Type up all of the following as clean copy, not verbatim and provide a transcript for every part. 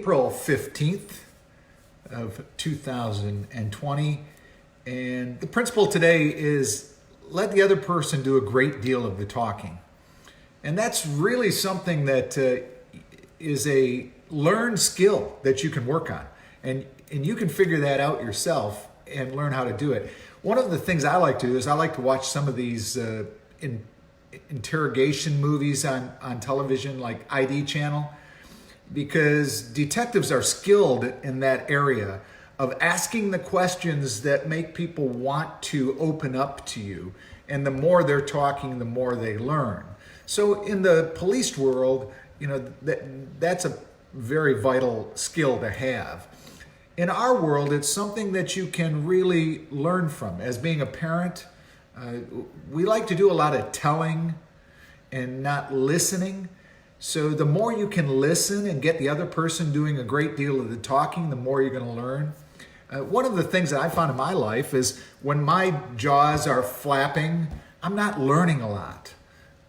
April 15th of 2020, and the principle today is let the other person do a great deal of the talking. And that's really something that is a learned skill that you can work on. And you can figure that out yourself and learn how to do it. One of the things I like to do is I like to watch some of these interrogation movies on television, like ID Channel, because detectives are skilled in that area of asking the questions that make people want to open up to you. And the more they're talking, the more they learn. So in the police world, that's a very vital skill to have. In our world, it's something that you can really learn from. As being a parent, we like to do a lot of telling and not listening. So the more you can listen and get the other person doing a great deal of the talking, the more you're going to learn. One of the things that I found in my life is when my jaws are flapping, I'm not learning a lot.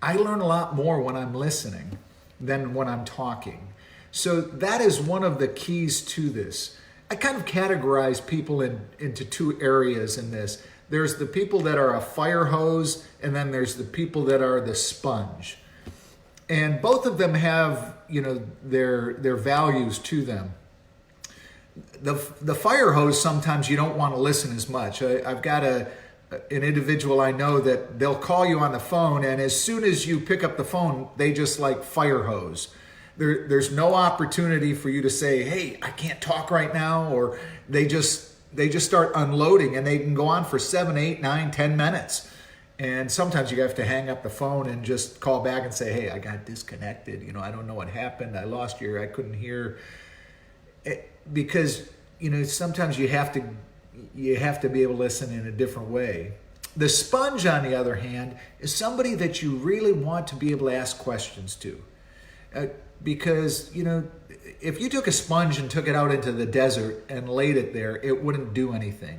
I learn a lot more when I'm listening than when I'm talking. So that is one of the keys to this. I kind of categorize people into two areas in this. There's the people that are a fire hose, and then there's the people that are the sponge. And both of them have, their values to them. The fire hose, sometimes you don't want to listen as much. I've got an individual I know that they'll call you on the phone, and as soon as you pick up the phone, they just like fire hose. There's no opportunity for you to say, hey, I can't talk right now, or they just start unloading, and they can go on for 7, 8, 9, 10 minutes. And sometimes you have to hang up the phone and just call back and say, hey, I got disconnected. I don't know what happened. I lost you. I couldn't hear. Because, sometimes you have to be able to listen in a different way. The sponge, on the other hand, is somebody that you really want to be able to ask questions to. Because, if you took a sponge and took it out into the desert and laid it there, it wouldn't do anything.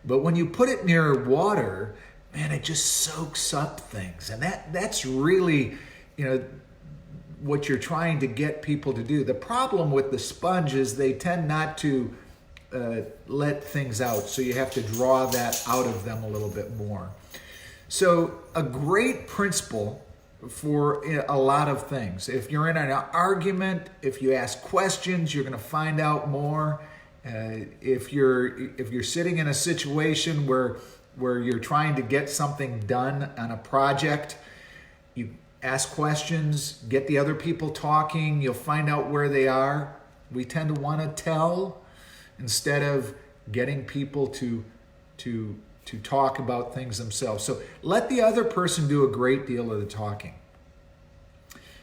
But when you put it near water, man, it just soaks up things. And that's really, what you're trying to get people to do. The problem with the sponge is they tend not to let things out. So you have to draw that out of them a little bit more. So a great principle for a lot of things. If you're in an argument, if you ask questions, you're going to find out more. If you're sitting in a situation where you're trying to get something done on a project, you ask questions, get the other people talking, you'll find out where they are. We tend to want to tell instead of getting people to talk about things themselves. So let the other person do a great deal of the talking.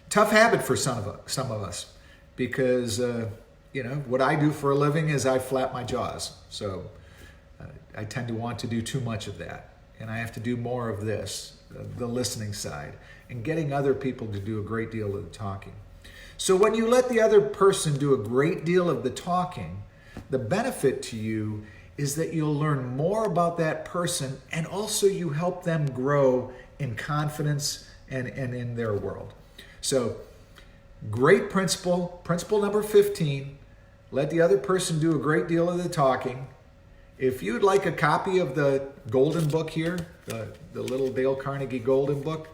Tough habit for some of us because, what I do for a living is I flap my jaws. So I tend to want to do too much of that. And I have to do more of this, the listening side, and getting other people to do a great deal of the talking. So when you let the other person do a great deal of the talking, the benefit to you is that you'll learn more about that person, and also you help them grow in confidence and in their world. So great principle number 15, let the other person do a great deal of the talking. If you'd like a copy of the Golden Book here, the little Dale Carnegie Golden Book,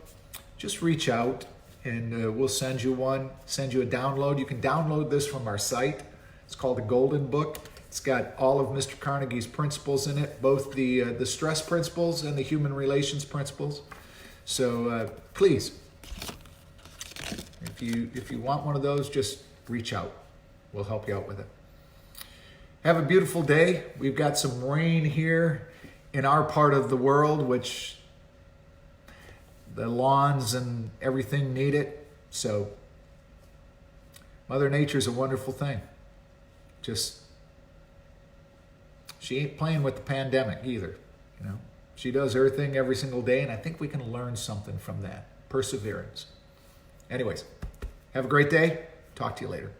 just reach out and we'll send you one, send you a download. You can download this from our site. It's called the Golden Book. It's got all of Mr. Carnegie's principles in it, both the stress principles and the human relations principles. So please, if you want one of those, just reach out. We'll help you out with it. Have a beautiful day. We've got some rain here in our part of the world, which the lawns and everything need it. So Mother Nature's a wonderful thing. She ain't playing with the pandemic either. She does her thing every single day, and I think we can learn something from that. Perseverance. Anyways, have a great day. Talk to you later.